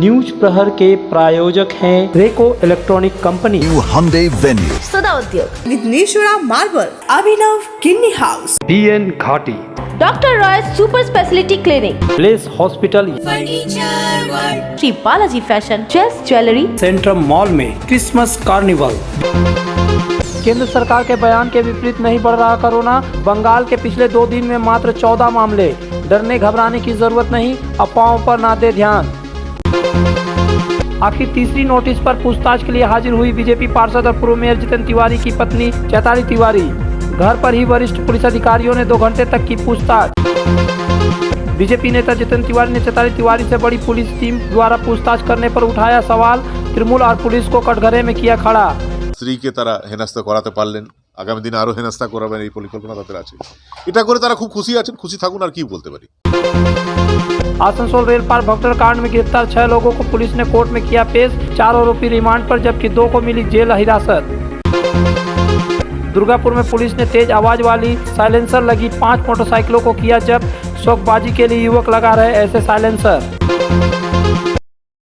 News प्रहर के प्रायोजक हैं Reco electronic company, new Hyundai Venue, Sada Udyog, Vighneshwara marble, Abhinav kidney house, BN Ghati, doctor Roy super speciality clinic, place hospital, Shri Balaji fashion, chess jewellery, Centrum mall में Christmas carnival. केंद्र सरकार के बयान के विपरीत नहीं बढ़ रहा कोरोना। बंगाल के पिछले 2 दिन में मात्र 14 मामले। डरने घबराने की जरूरत नहीं, अफवाहों पर ना दे ध्यान। आखिर तीसरी नोटिस पर पूछताछ के लिए हाजिर हुई बीजेपी पार्षद और पूर्व मेयर जितेंद्र तिवारी की पत्नी चैताली तिवारी। घर पर ही वरिष्ठ पुलिस अधिकारियों ने 2 घंटे तक की पूछताछ। बीजेपी नेता जितेंद्र तिवारी ने चैताली तिवारी से बड़ी पुलिस टीम द्वारा पूछताछ करने पर उठाया सवाल। तृणमूल और पुलिस को कटघरे में किया खड़ा। স্ত্রীকে তারা হেনস্থা করাতে পারলেন, আগামী দিনে আরো হেনস্থা করাবেন এই পরিকল্পনা তাদের আছে। এটা করে তারা খুব খুশি আছেন, খুশি থাকুন, আর কি বলতে পারি। आसनसोल रेल पार भगदड़ कांड में गिरफ्तार 6 लोगों को पुलिस ने कोर्ट में किया पेश। 4 आरोपी रिमांड पर जबकि 2 को मिली जेल हिरासत। दुर्गापुर में पुलिस ने तेज आवाज वाली साइलेंसर लगी 5 मोटरसाइकिलों को किया जब्त। शौकबाजी के लिए युवक लगा रहे ऐसे साइलेंसर।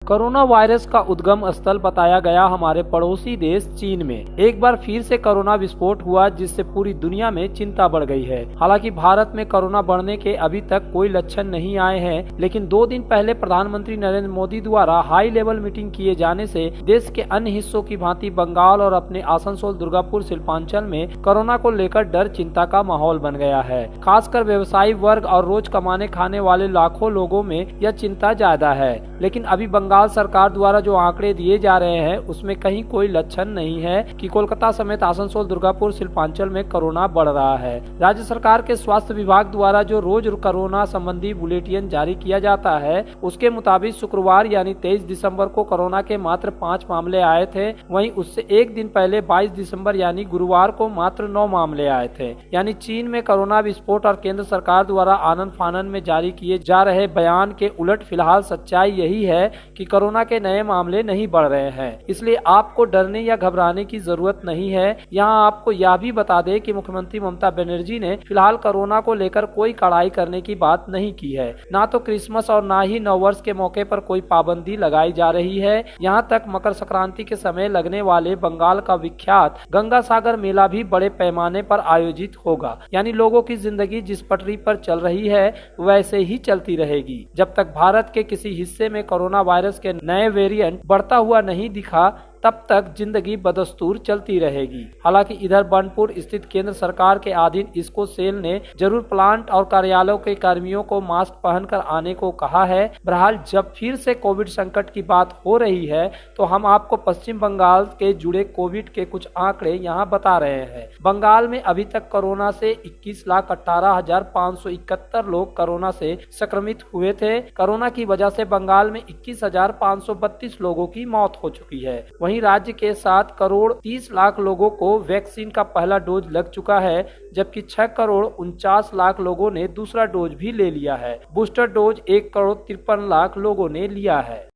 कोरोना वायरस का उद्गम स्थल बताया गया हमारे पड़ोसी देश चीन में। एक बार फिर से कोरोना विस्फोट हुआ जिससे पूरी दुनिया में चिंता बढ़ गई है। हालांकि भारत में कोरोना बढ़ने के अभी तक कोई लक्षण नहीं आए हैं, लेकिन 2 दिन पहले प्रधानमंत्री नरेंद्र मोदी द्वारा हाई लेवल मीटिंग किए जाने से देश के अन्य हिस्सों की भांति बंगाल और अपने आसनसोल, दुर्गापुर, शिल्पांचल में कोरोना को लेकर डर चिंता का माहौल बन गया है। खासकर व्यवसायी वर्ग और रोज कमाने खाने वाले लाखों लोगों में यह चिंता ज्यादा है। लेकिन अभी बंगाल सरकार द्वारा जो आंकड़े दिए जा रहे हैं उसमें कहीं कोई लक्षण नहीं है कि कोलकाता समेत आसनसोल, दुर्गापुर, शिल्पांचल में कोरोना बढ़ रहा है। राज्य सरकार के स्वास्थ्य विभाग द्वारा जो रोज कोरोना संबंधी बुलेटिन जारी किया जाता है उसके मुताबिक शुक्रवार यानी 23 दिसंबर को कोरोना के मात्र 5 मामले आए थे। वहीं उससे एक दिन पहले 22 दिसंबर यानी गुरुवार को मात्र 9 मामले आए थे। यानी चीन में कोरोना विस्फोट और केंद्र सरकार द्वारा आनन फानन में जारी किए जा रहे बयान के उलट फिलहाल सच्चाई यही है कि कोरोना के नए मामले नहीं बढ़ रहे हैं। इसलिए आपको डरने या घबराने की जरूरत नहीं है। यहाँ आपको यह भी बता दें कि मुख्यमंत्री ममता बनर्जी ने फिलहाल कोरोना को लेकर कोई कड़ाई करने की बात नहीं की है। ना तो क्रिसमस और ना ही नववर्ष के मौके पर कोई पाबंदी लगाई जा रही है। यहाँ तक मकर संक्रांति के समय लगने वाले बंगाल का विख्यात गंगा सागर मेला भी बड़े पैमाने पर आयोजित होगा। यानी लोगों की जिंदगी जिस पटरी पर चल रही है वैसे ही चलती रहेगी। जब तक भारत के किसी हिस्से में कोरोना वायरस के नए वेरिएंट बढ़ता हुआ नहीं दिखा तब तक जिंदगी बदस्तूर चलती रहेगी। हालांकि इधर बनपुर स्थित केंद्र सरकार के अधीन इसको सेल ने जरूर प्लांट और कार्यालयों के कर्मियों को मास्क पहनकर आने को कहा है। बहरहाल जब फिर से कोविड संकट की बात हो रही है तो हम आपको पश्चिम बंगाल के जुड़े कोविड के कुछ आंकड़े यहाँ बता रहे हैं। बंगाल में अभी तक कोरोना से 21,18,571 लोग कोरोना से संक्रमित हुए थे। कोरोना की वजह से बंगाल में 21,532 लोगों की मौत हो चुकी है। वहीं राज्य के 7 करोड़ 30 लाख लोगों को वैक्सीन का पहला डोज लग चुका है, जबकि 6 करोड़ 49 लाख लोगों ने दूसरा डोज भी ले लिया है। बूस्टर डोज 1 करोड़ 53 लाख लोगों ने लिया है।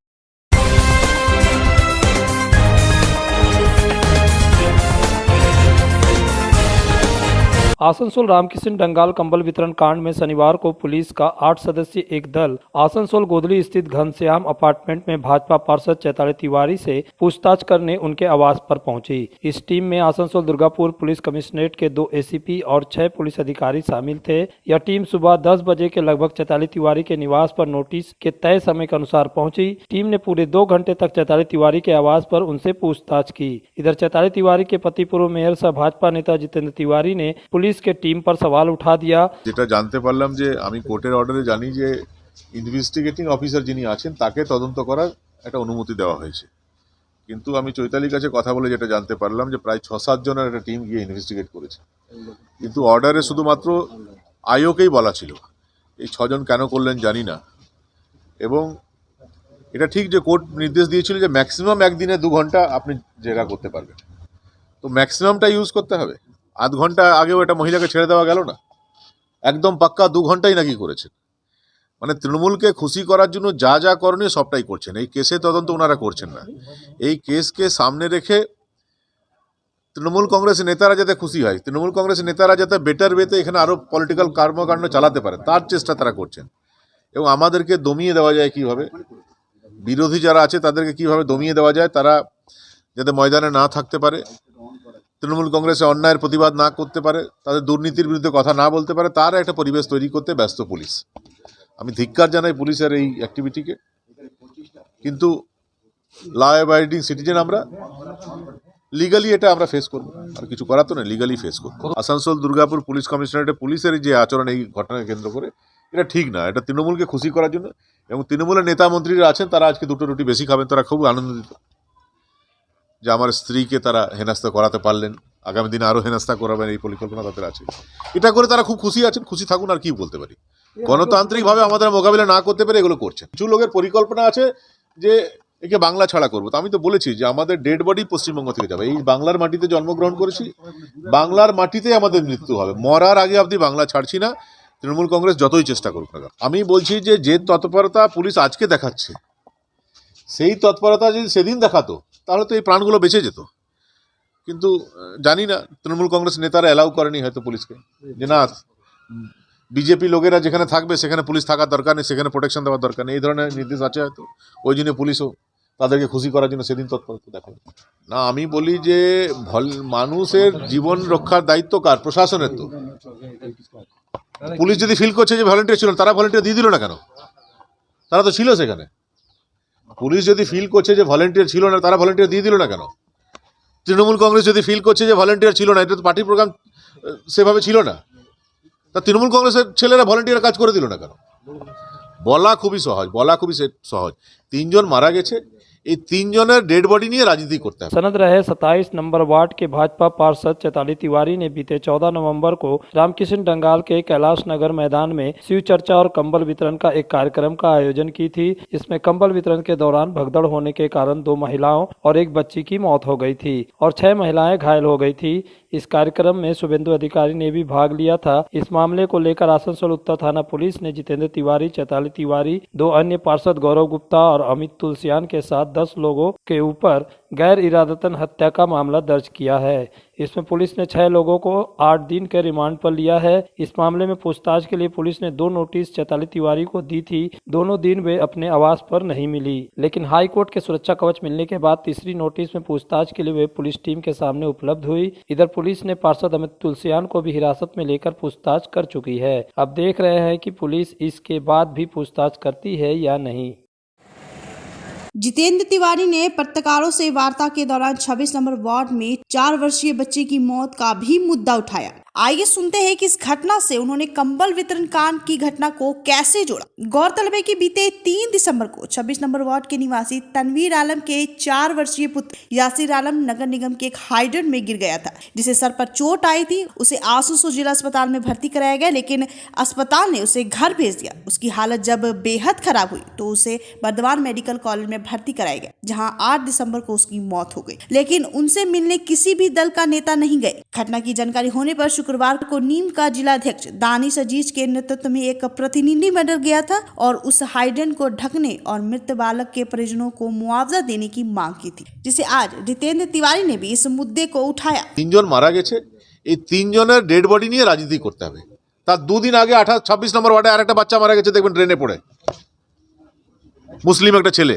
आसनसोल रामकिशन डंगाल कंबल वितरण कांड में शनिवार को पुलिस का 8 सदस्यीय एक दल आसनसोल गोदली स्थित घनश्याम अपार्टमेंट में भाजपा पार्षद चैताली तिवारी से पूछताछ करने उनके आवास पर पहुंची। इस टीम में आसनसोल दुर्गापुर पुलिस कमिश्नरेट के 2 ACP और 6 पुलिस अधिकारी शामिल थे। यह टीम सुबह 10 बजे के लगभग चैताली तिवारी के निवास पर नोटिस के तय समय के अनुसार पहुंची। टीम ने पूरे 2 घंटे तक चैताली तिवारी के आवास पर उनसे पूछताछ की। इधर चैताली तिवारी के पति पूर्व मेयर सह भाजपा नेता जितेंद्र तिवारी ने पुलिस के टीम पर सवाल उठा दिया। যেটা জানতে পারলাম যে আমি কোর্টের অর্ডারে জানি যে ইনভেস্টিগেটিং অফিসার যিনি আছেন তাকে তদন্ত করার একটা অনুমতি দেওয়া হয়েছে, কিন্তু আমি চৈতালির কাছে কথা বলে যেটা জানতে পারলাম যে প্রায় 6-7 জনের একটা টিম গিয়ে ইনভেস্টিগেট করেছে, কিন্তু অর্ডারে শুধুমাত্র আইওকেই বলা ছিল। এই 6 জন কেন করলেন জানি না। এবং এটা ঠিক যে কোর্ট নির্দেশ দিয়েছিল যে ম্যাক্সিমাম একদিনে 2 ঘন্টা আপনি জেরা করতে পারবেন, তো ম্যাক্সিমামটা ইউজ করতে হবে। আধ ঘন্টা আগেও এটা মহিলাকে ছেড়ে দেওয়া গেল না, একদম পাক্কা 2 ঘন্টাই নাকি করেছেন। মানে তৃণমূলকে খুশি করার জন্য যা যা করণীয় সবটাই করছেন। এই কেসে তদন্ত ওনারা করছেন না। এই কেসকে সামনে রেখে তৃণমূল কংগ্রেসের নেতারা যাতে খুশি হয়, তৃণমূল কংগ্রেসের নেতারা যাতে বেটার ওয়েতে এখানে আরও পলিটিক্যাল কর্মকাণ্ড চালাতে পারে তার চেষ্টা তারা করছেন। এবং আমাদেরকে দমিয়ে দেওয়া যায় কীভাবে, বিরোধী যারা আছে তাদেরকে কিভাবে দমিয়ে দেওয়া যায়, তারা যাতে ময়দানে না থাকতে পারে, তৃণমূল কংগ্রেসে অন্যায়ের প্রতিবাদ না করতে পারে, তাদের দুর্নীতির বিরুদ্ধে কথা না বলতে পারে, তার একটা পরিবেশ তৈরি করতে ব্যস্ত পুলিশ। আমি ধিক্কার জানাই পুলিশের এই অ্যাক্টিভিটিকে, কিন্তু ল অ্যাবাইডিং সিটিজেন আমরা, লিগালি এটা আমরা ফেস করবো, আর কিছু করার তো না, লিগালি ফেস করবো। আসানসোল দুর্গাপুর পুলিশ কমিশনারেটে পুলিশের যে আচরণ এই ঘটনাকে কেন্দ্র করে, এটা ঠিক না। এটা তৃণমূলকে খুশি করার জন্য, এবং তৃণমূলের নেতা মন্ত্রীরা আছেন তারা আজকে দুটো রুটি বেশি খাবেন, তারা খুব আনন্দিত যে আমার স্ত্রীকে তারা হেনস্থা করাতে পারলেন, আগামী দিনে আরও হেনস্থা করাবেন এই পরিকল্পনা তাদের আছে। এটা করে তারা খুব খুশি আছেন, খুশি থাকুন, আর কি বলতে পারি। গণতান্ত্রিকভাবে আমাদের মোকাবিলা না করতে পেরে এগুলো করছে। কিছু লোকের পরিকল্পনা আছে যে একে বাংলা ছাড়া করবো। তো আমি তো বলেছি যে আমাদের ডেড বডি পশ্চিমবঙ্গ থেকে যাবে। এই বাংলার মাটিতে জন্মগ্রহণ করেছি, বাংলার মাটিতে আমাদের মৃত্যু হবে, মরার আগে অবধি বাংলা ছাড়ছি না, তৃণমূল কংগ্রেস যতই চেষ্টা করুক না। আমি বলছি যে তৎপরতা পুলিশ আজকে দেখাচ্ছে, সেই তৎপরতা যদি সেদিন দেখাতো তাহলে তো এই প্রাণগুলো বেঁচে যেত। কিন্তু জানি না, তৃণমূল কংগ্রেস নেতারা অ্যালাউ করেনি হয়তো পুলিশকে, যে না বিজেপি লোকেরা যেখানে থাকবে সেখানে পুলিশ থাকার দরকার নেই, সেখানে প্রোটেকশন দেওয়ার দরকার নেই, এই ধরনের নির্দেশ আছে হয়তো। ওই জন্য পুলিশও তাদেরকে খুশি করার জন্য সেদিন তৎপরতা দেখাবে না। আমি বলি যে মানুষের জীবন রক্ষার দায়িত্ব কার? প্রশাসনের। তো পুলিশ যদি ফিল করছে যে ভলেন্টিয়ার ছিল, তারা ভলেন্টিয়ার দিয়ে দিল না কেন? তারা তো ছিল সেখানে। পুলিশ যদি ফিল করছে যে ভলেন্টিয়ার ছিল না, তারা ভলেন্টিয়ার দিয়ে দিল না কেন? তৃণমূল কংগ্রেস যদি ফিল করছে যে ভলেন্টিয়ার ছিল না, এটা তো পার্টির প্রোগ্রাম সেভাবে ছিল না, তা তৃণমূল কংগ্রেসের ছেলেরা ভলেন্টিয়ার কাজ করে দিল না কেন? বলা খুবই সহজ, বলা খুবই সহজ। 3 জন মারা গেছে, এই 3 জনের डेड बॉडी নিয়ে রাজনীতি করতে হবে। सनद रहे 27 नंबर वार्ड के भाजपा पार्षद चैताली तिवारी ने बीते 14 नवंबर को रामकिशन डंगाल के कैलाश नगर मैदान में शिव चर्चा और कंबल वितरण का एक कार्यक्रम का आयोजन की थी। इसमें कंबल वितरण के दौरान भगदड़ होने के कारण 2 महिलाओं और एक बच्ची की मौत हो गई थी और 6 महिलाएं घायल हो गई थी। इस कार्यक्रम में शुभेंदु अधिकारी ने भी भाग लिया था। इस मामले को लेकर आसनसोल उत्तर थाना पुलिस ने जितेंद्र तिवारी, चैताली तिवारी, 2 अन्य पार्षद गौरव गुप्ता और अमित तुलसियान के साथ 10 लोगों के ऊपर गैर इरादतन हत्या का मामला दर्ज किया है। इसमें पुलिस ने 6 लोगों को 8 दिन के रिमांड पर लिया है। इस मामले में पूछताछ के लिए पुलिस ने 2 नोटिस चैताली तिवारी को दी थी। दोनों दिन वे अपने आवास पर नहीं मिली, लेकिन हाई कोर्ट के सुरक्षा कवच मिलने के बाद तीसरी नोटिस में पूछताछ के लिए वे पुलिस टीम के सामने उपलब्ध हुई। इधर पुलिस ने पार्षद अमित तुलसियान को भी हिरासत में लेकर पूछताछ कर चुकी है। अब देख रहे हैं कि पुलिस इसके बाद भी पूछताछ करती है या नहीं। जितेंद्र तिवारी ने पत्रकारों से वार्ता के दौरान 26 नंबर वार्ड में 4 वर्षीय बच्चे की मौत का भी मुद्दा उठाया। आइए सुनते हैं कि इस घटना से उन्होंने कंबल वितरण कांड की घटना को कैसे जोड़ा। गौरतलब है कि बीते 3 दिसंबर को 26 नंबर वार्ड के निवासी तनवीर आलम के 4 वर्षीय पुत्र यासिर आलम नगर निगम के एक हाइड्रेंट में गिर गया था, जिसे सर पर चोट आई थी। उसे आसनसोल जिला अस्पताल में भर्ती कराया गया, लेकिन अस्पताल ने उसे घर भेज दिया। उसकी हालत जब बेहद खराब हुई तो उसे बर्धमान मेडिकल कॉलेज में भर्ती कराया गया, जहाँ 8 दिसंबर को उसकी मौत हो गई, लेकिन उनसे मिलने किसी भी दल का नेता नहीं गए। घटना की जानकारी होने पर शुक्रवार को नीम का जिलाध्यक्ष दानिश अजीज के नेतृत्व में एक प्रतिनिधिमंडल गया था और उस हाइड्रेंट को ढकने और मृत बालक के परिजनों को मुआवजा देने की मांग की थी, जिसे आज जितेंद्र तिवारी ने भी इस मुद्दे को उठाया। 3 জন মারা গেছে, এই 3 জনের डेड बॉडी নিয়ে রাজনীতি করতে হবে। তার 2 দিন আগে 26 নম্বর ওয়ার্ডে আরেকটা বাচ্চা মারা গেছে, দেখবেন ট্রেনে পড়ে, মুসলিম একটা ছেলে,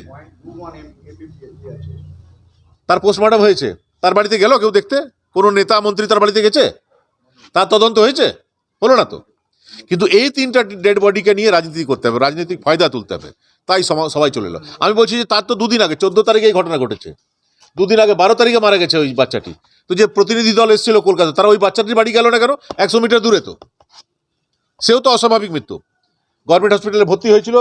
তার পোস্টমর্টম হয়েছে। তার বাড়িতে গেল কেউ দেখতে? কোনো নেতা মন্ত্রী তার বাড়িতে গেছে? তার তদন্ত হয়েছে? হলো না তো। কিন্তু এই 3টা डेड বডিকে নিয়ে রাজনীতি করতে হবে, রাজনৈতিক ফায়দা তুলতে হবে, তাই সবাই চলে এলো। আমি বলছি যে তার তো 2 দিন আগে 14 তারিখে এই ঘটনা ঘটেছে, 2 দিন আগে 12 তারিখে মারা গেছে ওই বাচ্চাটি। তো যে প্রতিনিধি দল এসেছিল কলকাতা, তারা ওই বাচ্চাটির বাড়ি গেল না কেন? 100 মিটার দূরে তো। সেও তো অস্বাভাবিক মৃত্যু। গভর্নমেন্ট হসপিটালে ভর্তি হয়েছিল,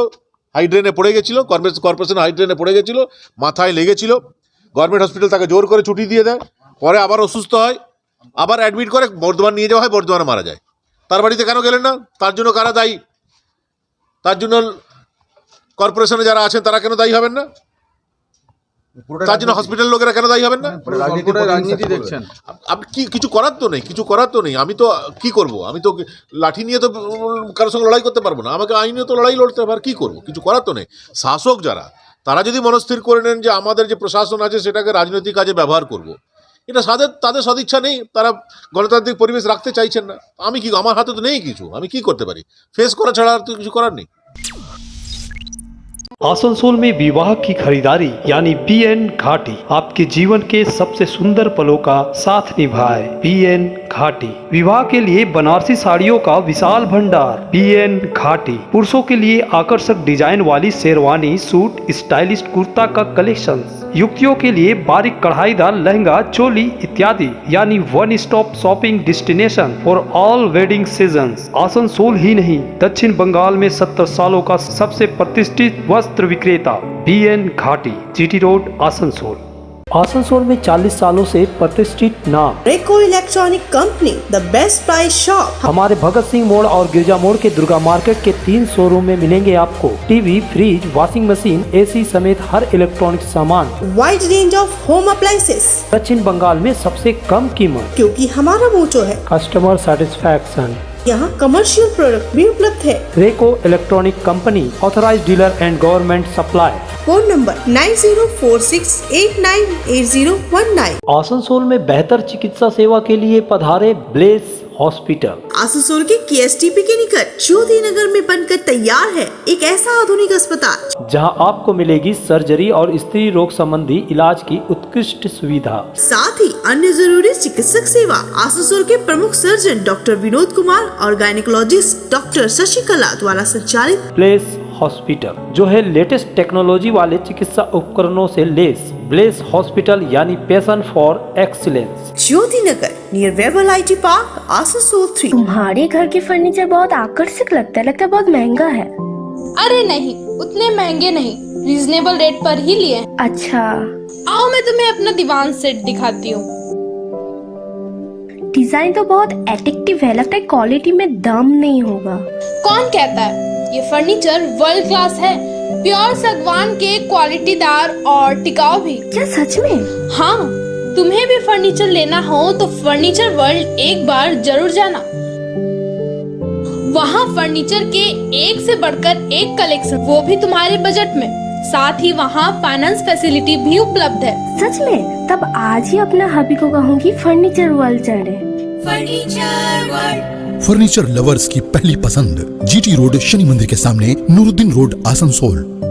হাইড্রেনে পড়ে গেছিল, কর্পোরেশন হাইড্রেনে পড়ে গেছিল, মাথায় লেগেছিল। গভর্নমেন্ট হসপিটাল তাকে জোর করে ছুটি দিয়ে দেয়, পরে আবার অসুস্থ হয়, আবার অ্যাডমিট করে বর্ধমান নিয়ে যাওয়া হয়, বর্ধমানে মারা যায়। তার বাড়িতে কেন গেলেন না? তার জন্য কারা দায়ী? তার জন্য কর্পোরেশনে যারা আছেন তারা কেন দায়ী হবেন না? তার জন্য হসপিটাল লোকেরা কেন দায়ী হবেন না? রাজনীতি দেখছেন আপনি কিছু করার তো নেই, কিছু করার তো নেই। আমি তো কি করব? আমি তো লাঠি নিয়ে তো কারোর সঙ্গে লড়াই করতে পারবো না, আমাকে আইনে তো লড়াই লড়তে হবে। আর কি করবো? কিছু করার তো নেই। শাসক যারা, তারা যদি মনস্থির করে নেন যে আমাদের যে প্রশাসন আছে সেটাকে রাজনৈতিক কাজে ব্যবহার করব, এটা তাদের সদিচ্ছা নেই, তারা গণতান্ত্রিক পরিবেশ রাখতে চাইছেন না। আমি কি, আমার হাতে তো নেই কিছু, আমি কি করতে পারি? ফেস করা ছাড়া আর তো কিছু করার নেই। आसनसोल में विवाह की खरीदारी यानी BN घाटी आपके जीवन के सबसे सुंदर पलों का साथ निभाए। BN घाटी विवाह के लिए बनारसी साड़ियों का विशाल भंडार। BN घाटी पुरुषों के लिए आकर्षक डिजाइन वाली शेरवानी, सूट, स्टाइलिश कुर्ता का कलेक्शन, युवतियों के लिए बारीक कढ़ाईदार लहंगा, चोली इत्यादि, यानी one stop shopping destination for all wedding seasons. Asansol ही नहीं, दक्षिण बंगाल में 70 सालों का सबसे प्रतिष्ठित वस्त्र विक्रेता BN घाटी, GT रोड, आसनसोल। आसनसोल में 40 सालों से प्रतिष्ठित नाम रेको electronic company, the best price shop. हमारे भगत सिंह मोड़ और गिरजा मोड़ के दुर्गा मार्केट के 3 शोरूम में मिलेंगे आपको TV, fridge, washing machine, AC समेत हर इलेक्ट्रॉनिक सामान। Wide range of home appliances, दक्षिण बंगाल में सबसे कम कीमत, क्योंकि हमारा मोटो है कस्टमर सेटिस्फैक्शन। यहाँ कमर्शियल प्रोडक्ट भी उपलब्ध है। रेको electronic company, authorised dealer and government supply. Phone number 9046898019। Asansol में बेहतर चिकित्सा सेवा के लिए पधारे ब्लेस हॉस्पिटल। आसनसोल के KSTP के निकट ज्योति नगर में बनकर तैयार है एक ऐसा आधुनिक अस्पताल जहां आपको मिलेगी सर्जरी और स्त्री रोग संबंधी इलाज की उत्कृष्ट सुविधा, साथ ही अन्य जरूरी चिकित्सक सेवा। आसनसोल के प्रमुख सर्जन डॉक्टर विनोद कुमार और गायनेकोलॉजिस्ट डॉक्टर शशिकला द्वारा संचालित ब्लेस हॉस्पिटल जो है लेटेस्ट टेक्नोलॉजी वाले चिकित्सा उपकरणों से लेस। ब्लेस हॉस्पिटल यानी passion for excellence, Jyoti Nagar near Webel IT park, Asansol 3। तुम्हारे घर के फर्नीचर बहुत आकर्षक लगता है बहुत महंगा है। अरे नहीं, उतने महंगे नहीं, रीजनेबल रेट पर ही लिए हैं। अच्छा, आओ मैं तुम्हें अपना दीवान सेट दिखाती हूँ। डिजाइन तो बहुत एट्रैक्टिव है, लगता है क्वालिटी में दम नहीं होगा। कौन कहता है? ये फर्नीचर वर्ल्ड क्लास है, प्योर सागवान के, क्वालिटीदार और टिकाऊ भी। क्या सच में? हाँ, तुम्हें भी फर्नीचर लेना हो तो फर्नीचर वर्ल्ड एक बार जरूर जाना। वहाँ फर्नीचर के एक से बढ़कर एक कलेक्शन, वो भी तुम्हारे बजट में। साथ ही वहाँ फाइनेंस फैसिलिटी भी उपलब्ध है। सच में? तब आज ही अपना हबी को कहूँगी फर्नीचर वर्ल्ड चढ़े। फर्नीचर वर्ल्ड, फर्नीचर लवर्स की पहली पसंद, GT रोड, शनि मंदिर के सामने, नूरुद्दीन रोड, आसनसोल।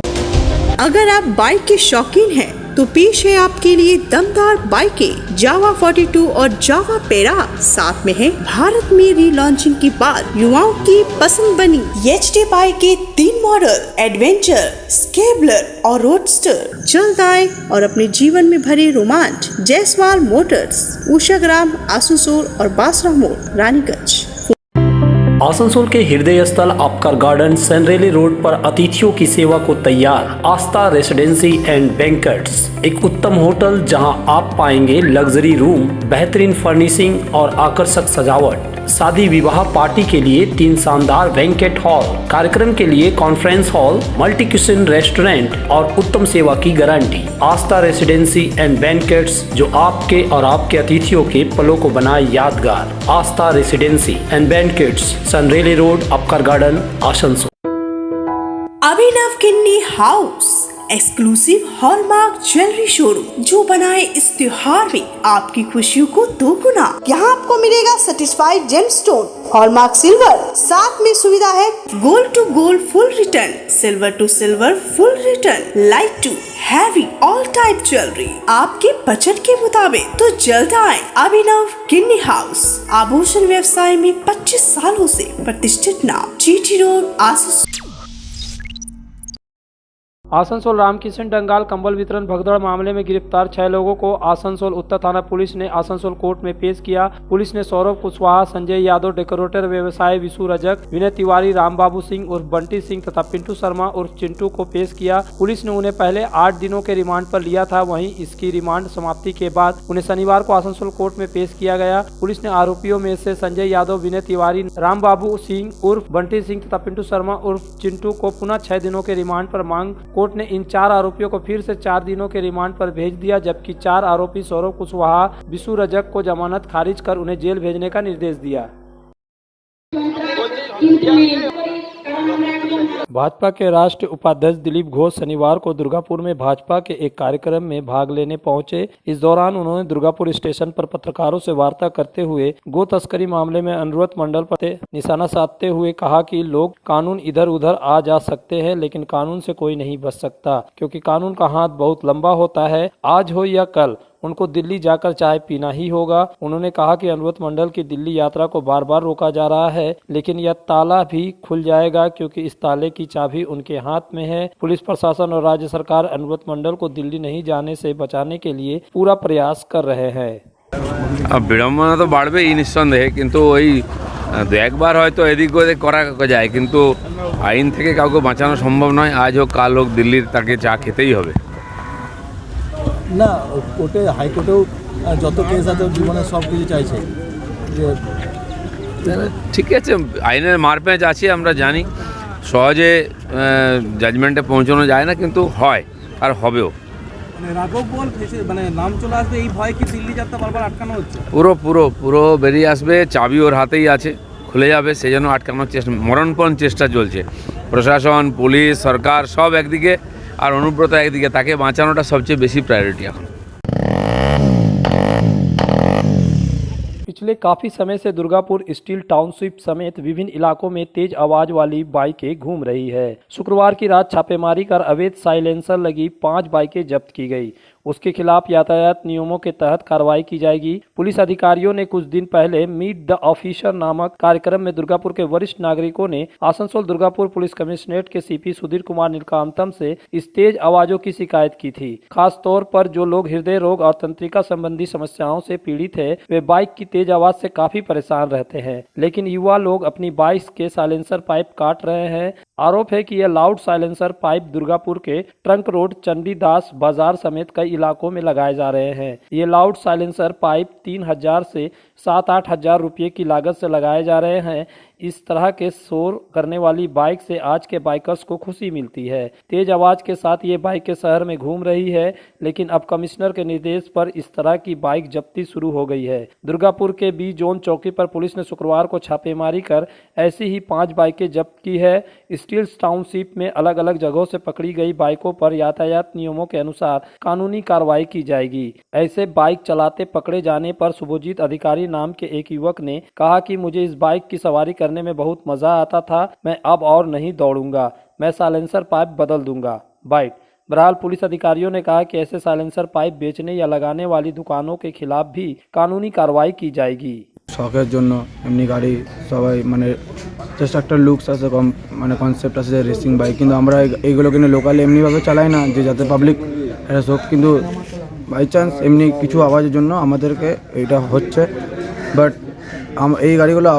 अगर आप बाइक के शौकीन हैं तो पेश है आपके लिए दमदार बाइकें जावा 42 और जावा पेरा। साथ में है भारत में रीलॉन्चिंग के बाद युवाओं की पसंद बनी HD बाइक के 3 मॉडल, एडवेंचर, स्केबलर और रोडस्टर। जल्द आए और अपने जीवन में भरे रोमांच। जयसवाल मोटर्स, उषाग्राम, आसनसोल और बासरा मोड़, रानीगंज। आसनसोल के हृदय स्थल आपका गार्डन सनरेली रोड पर अतिथियों की सेवा को तैयार आस्था रेसिडेंसी एंड बैंक्वेट्स, एक उत्तम होटल जहां आप पाएंगे लग्जरी रूम, बेहतरीन फर्निशिंग और आकर्षक सजावट। शादी विवाह पार्टी के लिए 3 शानदार बैंक्वेट हॉल, कार्यक्रम के लिए conference hall, multi kitchen restaurant और उत्तम सेवा की guarantee. Aastha residency and banquets जो आपके और आपके अतिथियों के पलों को बनाए यादगार। Aastha residency and banquets, Senraleigh road, Upkar garden, Asansol. Abhinav Kinni house, exclusive hallmark jewellery showroom जो बनाए इस त्योहार में आपकी खुशियों को दोगुना। यहाँ आपको मिलेगा सर्टिफाइड जेमस्टोन, हॉलमार्क सिल्वर, साथ में सुविधा है gold to gold full return, silver to silver full return, light to heavy all type jewellery आपके बजट के मुताबिक। तो जल्द आए। अभिनव किन्नी हाउस, आभूषण व्यवसाय में 25 सालों से प्रतिष्ठित नाम, GT रोड, आसनसोल। आसनसोल रामकिशन डंगाल कंबल वितरण भगदड़ मामले में गिरफ्तार 6 लोगों को आसनसोल उत्तर थाना पुलिस ने आसनसोल कोर्ट में पेश किया। पुलिस ने सौरभ कुशवाहा, संजय यादव, डेकोरेटर व्यवसाय विशु रजक, विनय तिवारी, रामबाबू सिंह उर्फ बंटी सिंह तथा पिंटू शर्मा उर्फ चिंटू को पेश किया। पुलिस ने उन्हें पहले 8 दिनों के रिमांड पर लिया था, वहीं इसकी रिमांड समाप्ति के बाद उन्हें शनिवार को आसनसोल कोर्ट में पेश किया गया। पुलिस ने आरोपियों में से संजय यादव, विनय तिवारी, रामबाबू सिंह उर्फ बंटी सिंह तथा पिंटू शर्मा उर्फ चिंटू को पुनः 6 दिनों के रिमांड पर मांग कोर्ट ने इन 4 आरोपियों को फिर से 4 दिनों के रिमांड पर भेज दिया, जबकि 4 आरोपी सौरभ कुशवाहा, विशु रजक को जमानत खारिज कर उन्हें जेल भेजने का निर्देश दिया। भाजपा के राष्ट्रीय उपाध्यक्ष दिलीप घोष शनिवार को दुर्गापुर में भाजपा के एक कार्यक्रम में भाग लेने पहुंचे। इस दौरान उन्होंने दुर्गापुर स्टेशन पर पत्रकारों से वार्ता करते हुए गो तस्करी मामले में अनुव्रत मंडल पर निशाना साधते हुए कहा कि लोग कानून इधर उधर आ जा सकते हैं, लेकिन कानून से कोई नहीं बच सकता, क्योंकि कानून का हाथ बहुत लंबा होता है। आज हो या कल उनको दिल्ली जाकर चाय पीना ही होगा। उन्होंने कहा कि अनुव्रत मंडल की दिल्ली यात्रा को बार बार रोका जा रहा है, लेकिन यह ताला भी खुल जाएगा, क्योंकि इस ताले की चाबी उनके हाथ में है। पुलिस प्रशासन और राज्य सरकार अनुव्रत मंडल को दिल्ली नहीं जाने से बचाने के लिए पूरा प्रयास कर रहे हैं। अब विडम्बना तो बाढ़বে निस्संदेहे, কিন্তু ওই দু একবার হয়তো এদিক ওদিক করা যায়, কিন্তু আইন থেকে কাউকে বাঁচানো সম্ভব নয়। আজ হোক কাল হোক দিল্লির তাকে চা খেতেই হবে। না কোর্টে হাইকোর্টেও যত কেস আছে জীবনে সব কিছু চাইছে যে ঠিক আছে, আইনের মারপ্যাঁচ আছে আমরা জানি, সহজে জাজমেন্টে পৌঁছানো যায় না, কিন্তু হয় আর হবেও। মানে রাঘব বল মানে নাম চলে আসবে এই ভয় কি দিল্লি যাত্রা বারবার আটকানো হচ্ছে? পুরো বেরিয়ে আসবে, চাবি ওর হাতেই আছে, খুলে যাবে, সেই জন্য আটকানোর চেষ্টা, মরণপণ চেষ্টা চলছে। প্রশাসন, পুলিশ, সরকার সব একদিকে আর অনুব্রত একদিকে, তাকে বাঁচানোটা সবচেয়ে বেশি প্রায়োরিটি এখন। पिछले काफी समय से दुर्गापुर स्टील टाउनशिप समेत विभिन्न इलाकों में तेज आवाज वाली बाइकें घूम रही है। शुक्रवार की रात छापेमारी कर अवैध साइलेंसर लगी 5 बाइकें जब्त की गई। उसके खिलाफ यातायात नियमों के तहत कार्रवाई की जाएगी। पुलिस अधिकारियों ने कुछ दिन पहले मीट द ऑफिसर नामक कार्यक्रम में दुर्गापुर के वरिष्ठ नागरिकों ने आसनसोल दुर्गापुर पुलिस कमिश्नरेट के सीपी सुधीर कुमार नीलकांतम से इस तेज आवाजों की शिकायत की थी। खास तौर पर जो लोग हृदय रोग और तंत्रिका संबंधी समस्याओं से पीड़ित है, वे बाइक की तेज आवाज से काफी परेशान रहते हैं, लेकिन युवा लोग अपनी बाइक के साइलेंसर पाइप काट रहे हैं। आरोप है कि यह लाउड साइलेंसर पाइप दुर्गापुर के ट्रंक रोड, चंडीदास बाजार समेत कई इलाकों में लगाए जा रहे हैं। ये लाउड साइलेंसर पाइप 3,000 से 7-8 हजार रुपये की लागत से लगाए जा रहे हैं। इस तरह के शोर करने वाली बाइक से आज के बाइकर्स को खुशी मिलती है। तेज आवाज के साथ ये बाइक के शहर में घूम रही है, लेकिन अब कमिश्नर के निर्देश पर इस तरह की बाइक जब्ती शुरू हो गई है। दुर्गापुर के बी जोन चौकी पर पुलिस ने शुक्रवार को छापेमारी कर ऐसी ही 5 बाइकें जब्त की है। स्टील टाउनशिप में अलग अलग जगहों से पकड़ी गई बाइकों पर यातायात नियमों के अनुसार कानूनी कार्रवाई की जाएगी। ऐसे बाइक चलाते पकड़े जाने पर शुभजीत अधिकारी नाम के एक युवक ने कहा कि मुझे इस बाइक की सवारी करने में बहुत मजा आता था, मैं अब और नहीं दौड़ूंगा, मैं साइलेंसर पाइप बदल दूंगा। बाइट। बहरहाल पुलिस अधिकारियों ने कहा कि ऐसे साइलेंसर पाइप बेचने या लगाने वाली दुकानों के खिलाफ भी कानूनी कार्रवाई की जाएगी। শখের জন্য এমনি গাড়ি সবাই মানে জাস্ট একটা লুকস আছে, কম মানে কনসেপ্ট আছে রেসিং বাইক, কিন্তু আমরা এইগুলো কিনে লোকালে এমনিভাবে চালাই না যে যাতে পাবলিক এটা শোক, কিন্তু বাই চান্স এমনি কিছু আওয়াজের জন্য আমাদেরকে এইটা হচ্ছে। বাট এই গাড়িগুলো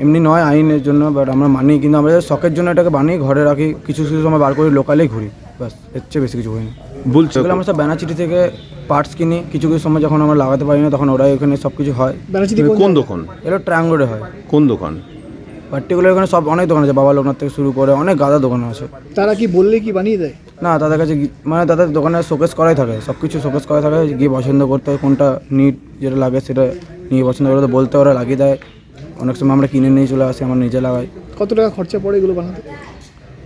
এমনি নয় আইনের জন্য, বাট আমরা মানি, কিন্তু আমরা শখের জন্য এটাকে বানিয়ে ঘরে রাখি, কিছু কিছু সময় বার করি লোকালেই ঘুরি, ব্যাস, এর চেয়ে বেশি কিছু হয়নি। বলছি আমরা সব ব্যানাচিটি থেকে পার্টস কিনি, কিছু কিছু সময় যখন আমরা লাগাতে পারি না তখন ওরাই ওখানে সব কিছু হয়। কোন দোকান? এটা ট্রায়াঙ্গলে হয়। কোন দোকান? পার্টিকুলার এখানে সব অনেক দোকান আছে, বাবা লোকনাথ থেকে শুরু করে অনেক গাদা দোকান আছে। তারা কি বললে কি বানিয়ে দেয়? না, তাদের কাছে মানে তাদের দোকানে শোকেস করাই থাকে, সব কিছু শোকেস করা থাকে, গিয়ে পছন্দ করতে হয় কোনটা নিট যেটা লাগে সেটা নিয়ে পছন্দ করে তো বলতে ওরা লাগিয়ে দেয়। অনেক সময় আমরা কিনে নিয়ে চলে আসি, আমরা নিজে লাগাই। কত টাকা খরচা পড়ে এগুলো বানাতে?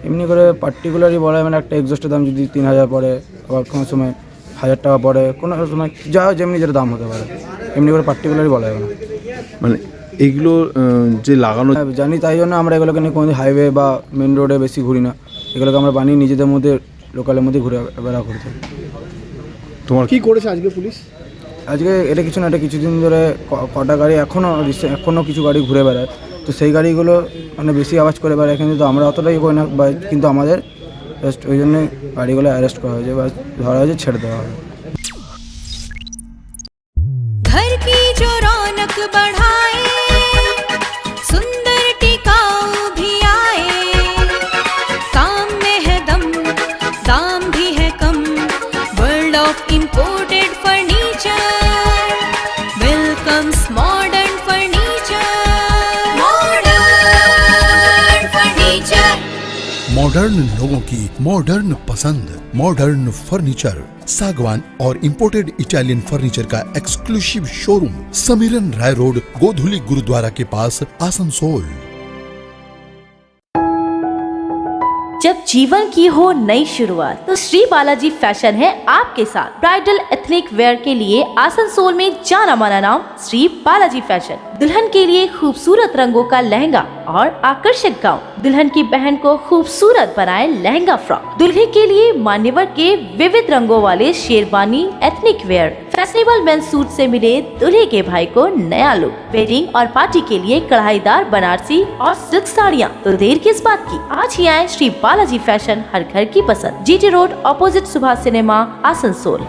এমনি করে পার্টিকুলারই বলা হয়, মানে একটা এক্সস্টের দাম যদি 3,000 পড়ে, আবার কোনো সময় 1,000 টাকা পড়ে, কোনো সময় যা যেমনি যেটা দাম হতে পারে, এমনি করে পার্টিকুলারই বলা হয় না। মানে এইগুলো যে লাগানো জানি, তাই জন্য আমরা এগুলোকে নিয়ে কোনো হাইওয়ে বা মেন রোডে বেশি ঘুরি না, এগুলোকে আমরা বানিয়ে নিজেদের মধ্যে লোকালের মধ্যে ঘুরে বেড়া করতে। তোমার কি করেছে আজকে পুলিশ? আজকে এটা কিছু না, এটা কিছুদিন ধরে কটা গাড়ি এখনও কিছু গাড়ি ঘুরে বেড়ায়, তো সেই গাড়িগুলো মানে বেশি আওয়াজ করে বেড়ায়, কিন্তু আমরা অতটাই করি না, কিন্তু আমাদের জাস্ট ওই জন্যে গাড়িগুলো অ্যারেস্ট করা হয়েছে বা ধরা হয়েছে, ছেড়ে দেওয়া হয়। घर की जो रौनक बढ़ाए, सुंदर टिकाऊ भी आए, काम में है दम, दाम भी है कम, world of imported furniture welcomes modern furniture, modern furniture. Modern लोगों की मॉडर्न पसंद, मॉडर्न फर्नीचर, सागवान और इंपोर्टेड इटालियन फर्नीचर का exclusive showroom, Samiran Rai road, Godhuli gurdwara के पास, आसनसोल। जब जीवन की हो नई शुरुआत तो श्री बालाजी फैशन है आपके साथ। ब्राइडल एथनिक वेयर के लिए आसनसोल में जाना माना नाम श्री बालाजी फैशन। दुल्हन के लिए खूबसूरत रंगों का लहंगा और आकर्षक गाउन, दुल्हन की बहन को खूबसूरत बनाए लहंगा फ्रॉक, दुल्हे के लिए मान्यवर के विविध रंगों वाले sherwani ethnic wear, fashionable men's suit से मिले दूल्हे के भाई को नया लुक, वेडिंग और पार्टी के लिए कढ़ाईदार बनारसी और सिल्क साड़ियाँ। तो देर किस बात की, आज ही आए श्री बालाजी फैशन, हर घर की पसंद, GT road opposite Subhash cinema, Asansol.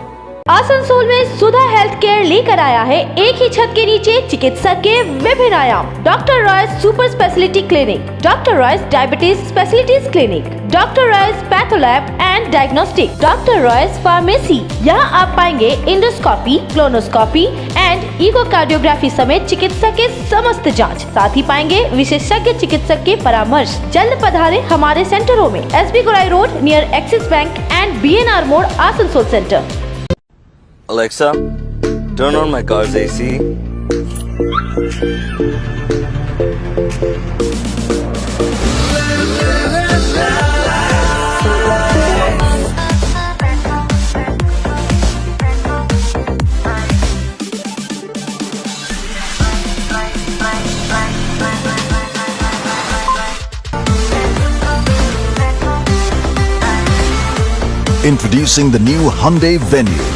Asansol में सुधा हेल्थ केयर लेकर आया है एक ही छत के नीचे चिकित्सक के विभिन्न आयाम। Doctor Royce super speciality clinic, doctor Royce diabetes specialities clinic, doctor Royce patholab and diagnostic, doctor Royce pharmacy. यहाँ आप पाएंगे इंडोस्कोपी, क्लोनोस्कोपी एंड इकोकार्डियोग्राफी समेत चिकित्सा के समस्त जांच। साथ ही पाएंगे विशेषज्ञ चिकित्सक के परामर्श। जल्द पधारे हमारे सेंटरों में, SB Gorai road near axis bank and BNR मोड़, Asansol centre. Alexa, turn on my car's AC. Introducing the new Hyundai Venue.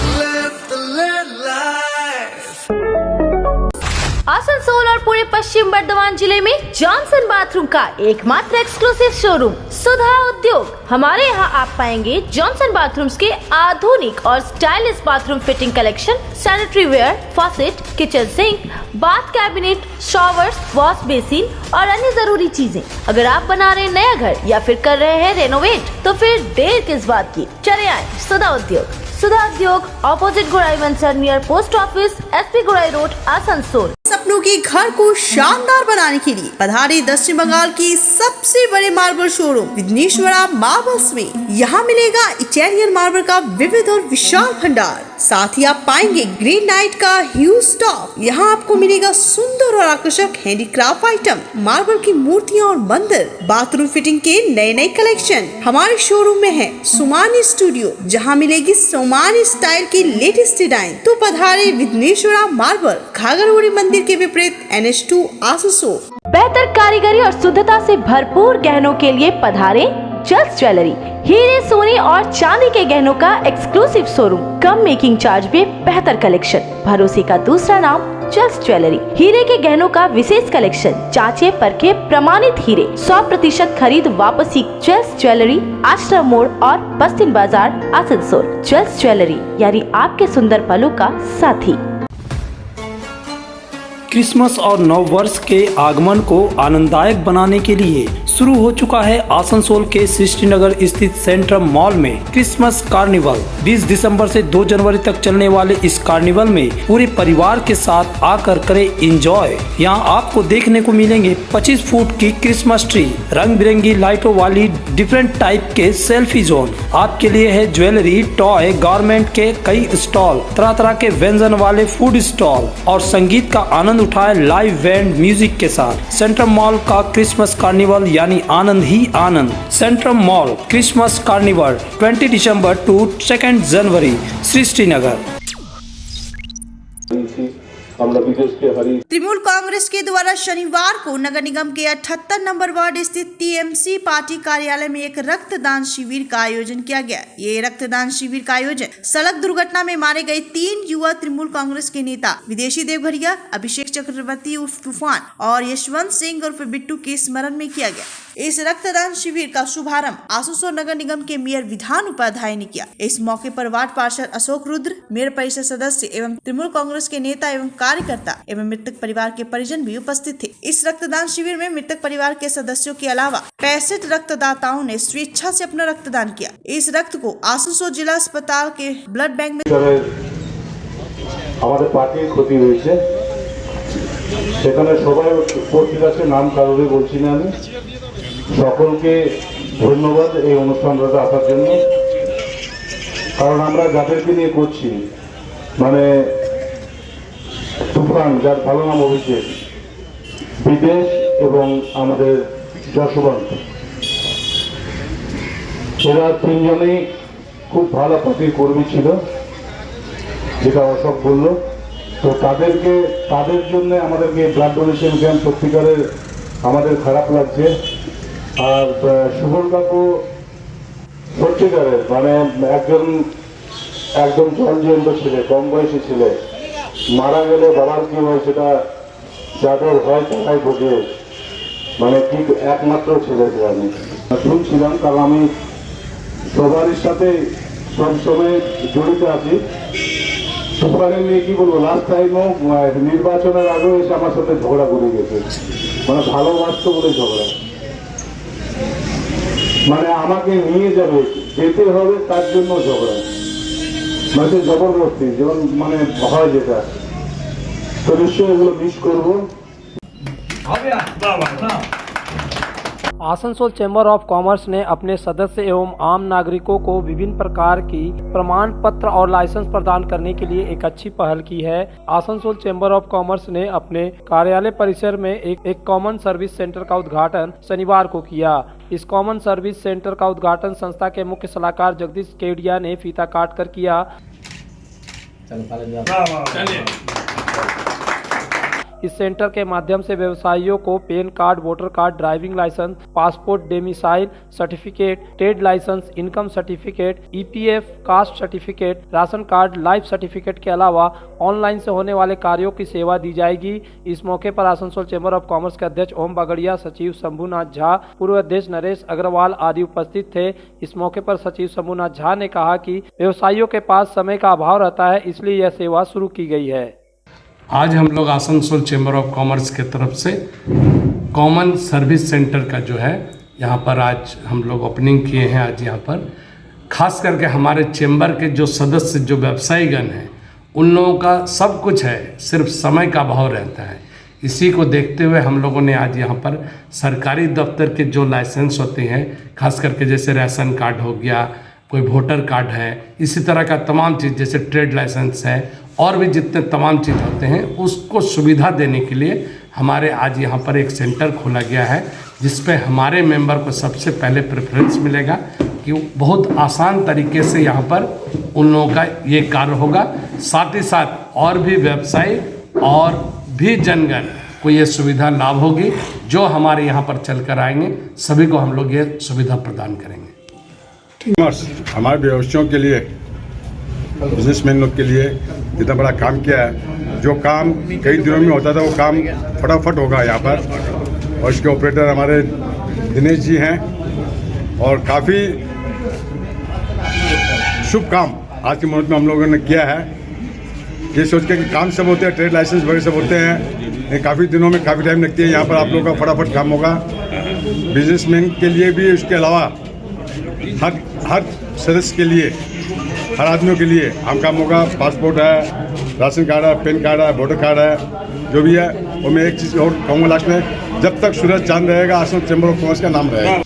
Asansol और पूरे पश्चिम बर्धमान जिले में जॉनसन बाथरूम का एकमात्र एक्सक्लूसिव शोरूम सुधा उद्योग। हमारे यहाँ आप पाएंगे जॉनसन बाथरूम्स के आधुनिक और stylish bathroom fitting collection, sanitary wear, faucet, kitchen sink, bath cabinet, showers, wash basin और अन्य जरूरी चीजें। अगर आप बना रहे हैं नया घर या फिर कर रहे हैं रेनोवेट, तो फिर देर किस बात की, चले आए सुधा उद्योग। सुधा उद्योग ऑपोजिट गोराई वंसर नियर पोस्ट ऑफिस, SP गोराई रोड, आसनसोल। सपनों के घर को शानदार बनाने के लिए पधारे दक्षिण बंगाल की सबसे बड़े मार्बल शोरूम विघ्नेश्वरा मार्बल्स में। यहाँ मिलेगा इटालियन मार्बल का विविध और विशाल भंडार। साथ ही आप पाएंगे ग्रेनाइट का ह्यूज स्टॉक। यहाँ आपको मिलेगा सुंदर और आकर्षक हैंडीक्राफ्ट आइटम, मार्बल की मूर्तियाँ और मंदिर, बाथरूम फिटिंग के नए नए कलेक्शन। हमारे शोरूम में है सुमानी स्टूडियो, जहाँ मिलेगी सोमानी स्टाइल की लेटेस्ट डिजाइन। तो पधारे विघ्नेश्वरा मार्बल, घाघरगुड़ी मंदिर के विपरीत NH2 आसनसोल। बेहतर कारीगरी और शुद्धता से भरपूर गहनों के लिए पधारे जस्ट ज्वेलरी। हीरे, सोने और चांदी के गहनों का एक्सक्लूसिव शोरूम, कम मेकिंग चार्ज में बेहतर कलेक्शन, भरोसे का दूसरा नाम जस्ट ज्वेलरी। हीरे के गहनों का विशेष कलेक्शन, जांचे परखे प्रमाणित हीरे, 100% खरीद वापसी। जस्ट ज्वेलरी, आश्रम मोड़ और बस्तिन बाजार, आसनसोल। जस्ट ज्वेलरी यानी आपके सुंदर पलों का साथी। क्रिसमस और नव वर्ष के आगमन को आनंददायक बनाने के लिए शुरू हो चुका है आसनसोल के सृष्टिनगर स्थित सेंट्रम मॉल में क्रिसमस कार्निवल। 20 दिसंबर से 2 जनवरी तक चलने वाले इस कार्निवल में पूरे परिवार के साथ आकर करें एंजॉय। यहाँ आपको देखने को मिलेंगे 25 फुट की क्रिसमस ट्री, रंग बिरंगी लाइटों वाली डिफरेंट टाइप के सेल्फी जोन, आपके लिए है ज्वेलरी, टॉय, गारमेंट के कई स्टॉल, तरह तरह के व्यंजन वाले फूड स्टॉल और संगीत का आनंद उठाए लाइव बैंड म्यूजिक के साथ। सेंट्रम मॉल का क्रिसमस कार्निवल यानी आनंद ही आनंद। सेंट्रम मॉल क्रिसमस कार्निवल 20 दिसंबर टू 2 जनवरी, सृष्टिनगर। तृणमूल कांग्रेस के द्वारा शनिवार को नगर निगम के 78 नंबर वार्ड स्थित TMC पार्टी कार्यालय में एक रक्तदान शिविर का आयोजन किया गया। ये रक्तदान शिविर का आयोजन सड़क दुर्घटना में मारे गए 3 युवा तृणमूल कांग्रेस के नेता विदेशी देवघरिया, अभिषेक चक्रवर्ती उर्फ तूफान और यशवंत सिंह उर्फ बिट्टू के स्मरण में किया गया। इस रक्तदान शिविर का शुभारंभ आसनसोल नगर निगम के मेयर विधान उपाध्याय ने किया। इस मौके पर वार्ड पार्षद अशोक रुद्र, मेयर परिषद सदस्य एवं तृणमूल कांग्रेस के नेता एवं कार्यकर्ता एवं मृतक परिवार के परिजन भी उपस्थित थे। इस रक्तदान शिविर में मृतक परिवार के सदस्यों के अलावा 65 रक्तदाताओं ने स्वेच्छा से अपना रक्तदान किया। इस रक्त को आसनसोल जिला अस्पताल के ब्लड बैंक में हमारे पार्टी क्षति हुई है, সেখানে সবাই উপস্থিত আছে, নাম কারোরই বলছি না আমি। সকলকে ধন্যবাদ এই অনুষ্ঠানটাতে আসার জন্য, কারণ আমরা যাদেরকে নিয়ে করছি, মানে তুফান যার ভালো নাম অভিষেক, বিদেশ এবং আমাদের যশবন্ত, এরা তিনজনেই খুব ভালো পার্টির কর্মী ছিল, যেটা অশোক বললো। তো তাদের জন্য আমাদেরকে ব্লাড ডোনেশন ক্যাম্প সত্যিকারের আমাদের খারাপ লাগছে। আর সুবল কাকু সত্যিকারের মানে একদম জলজন্ত ছেলে, কম বয়সী ছেলে, মারা গেলে বাবার কি হয় সেটা যাদের হয় তারাই বোঝে। মানে ঠিক একমাত্র ছেলে আমি শুনছিলাম, কারণ আমি সবারই সাথে সবসময় জড়িত আছি। সুপারের নিয়ে কি বলবো, লাস্ট টাইমও নির্বাচনের আগেও এসে আমার সাথে ঝগড়া করে গেছে, মানে ভালোবাসত বলে ঝগড়া, মানে আমাকে নিয়ে যাবে, যেতে হবে তার জন্য ঝগড়া, মানে জবরদস্তি যেমন মানে হয় যেটা। তো নিশ্চয়ই এগুলো মিস করবো। आसनसोल चैम्बर ऑफ कॉमर्स ने अपने सदस्य एवं आम नागरिकों को विभिन्न प्रकार की प्रमाण पत्र और लाइसेंस प्रदान करने के लिए एक अच्छी पहल की है। आसनसोल चैम्बर ऑफ कॉमर्स ने अपने कार्यालय परिसर में एक कॉमन सर्विस सेंटर का उद्घाटन शनिवार को किया। इस कॉमन सर्विस सेंटर का उद्घाटन संस्था के मुख्य सलाहकार जगदीश केवड़िया ने फीता काट कर किया। इस सेंटर के माध्यम से व्यवसायियों को PAN card, voter card, driving licence, passport, domicile certificate, trade licence, income certificate, EPF caste certificate, ration card, life certificate के अलावा ऑनलाइन से होने वाले कार्यों की सेवा दी जाएगी। इस मौके पर आसनसोल चैम्बर ऑफ कॉमर्स के अध्यक्ष ओम बगड़िया, सचिव शंभुनाथ झा, पूर्व अध्यक्ष नरेश अग्रवाल आदि उपस्थित थे। इस मौके पर सचिव शंभुनाथ झा ने कहा कि व्यवसायियों के पास समय का अभाव रहता है, इसलिए यह सेवा शुरू की गई है। आज हम लोग आसनसोल चैम्बर ऑफ कॉमर्स के तरफ से कॉमन सर्विस सेंटर का जो है यहाँ पर आज हम लोग ओपनिंग किए हैं। आज यहाँ पर खास करके हमारे चैम्बर के जो सदस्य, जो व्यवसायीगण हैं, उन लोगों का सब कुछ है, सिर्फ समय का अभाव रहता है। इसी को देखते हुए हम लोगों ने आज यहाँ पर सरकारी दफ्तर के जो लाइसेंस होते हैं, खास करके जैसे राशन कार्ड हो गया, कोई वोटर कार्ड है, इसी तरह का तमाम चीज़, जैसे ट्रेड लाइसेंस है, और भी जितने तमाम चीज़ होते हैं, उसको सुविधा देने के लिए हमारे आज यहाँ पर एक सेंटर खोला गया है, जिस पे हमारे मेंबर को सबसे पहले प्रेफरेंस मिलेगा कि बहुत आसान तरीके से यहाँ पर उन लोगों का ये कार्य होगा। साथ ही साथ और भी व्यवसायी और भी जनगण को ये सुविधा लाभ होगी। जो हमारे यहाँ पर चल कर आएंगे सभी को हम लोग ये सुविधा प्रदान करेंगे। हमारे व्यवसायों के लिए, बिजनेसमैन लोग के लिए इतना बड़ा काम किया है। जो काम कई दिनों में होता था वो काम फटाफट होगा यहाँ पर। और इसके ऑपरेटर हमारे दिनेश जी हैं, और काफ़ी शुभ काम आज के मुहूर्त में हम लोगों ने किया है। ये सोच के कि काम सब होते हैं, ट्रेड लाइसेंस वगैरह सब होते हैं, काफ़ी दिनों में काफ़ी टाइम लगती है। यहाँ पर आप लोगों का फटाफट काम होगा। बिजनेसमैन के लिए भी, उसके अलावा हर सदस्य के लिए, हर आदमियों के लिए आम काम होगा। पासपोर्ट है, राशन कार्ड है, पैन कार्ड है, वोटर कार्ड है, जो भी है। और मैं एक चीज़ और कहूँगा लास्ट में, जब तक सूरज चांद रहेगा आसनसोल चैम्बर ऑफ कॉमर्स का नाम रहेगा।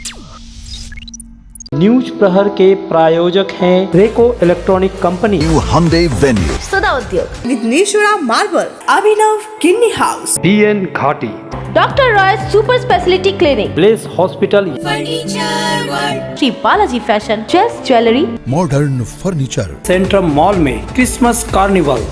न्यूज प्रहर के प्रायोजक हैं Reco electronic company, Hyundai Venue, Sada Udyog, Vighneshwara marble, Abhinav किन्नी house, BN Ghati, doctor Roy super speciality clinic, bless hospital, furniture world, Shri Balaji fashion, chess jewellery, modern furniture, Centrum mall में क्रिसमस कार्निवल।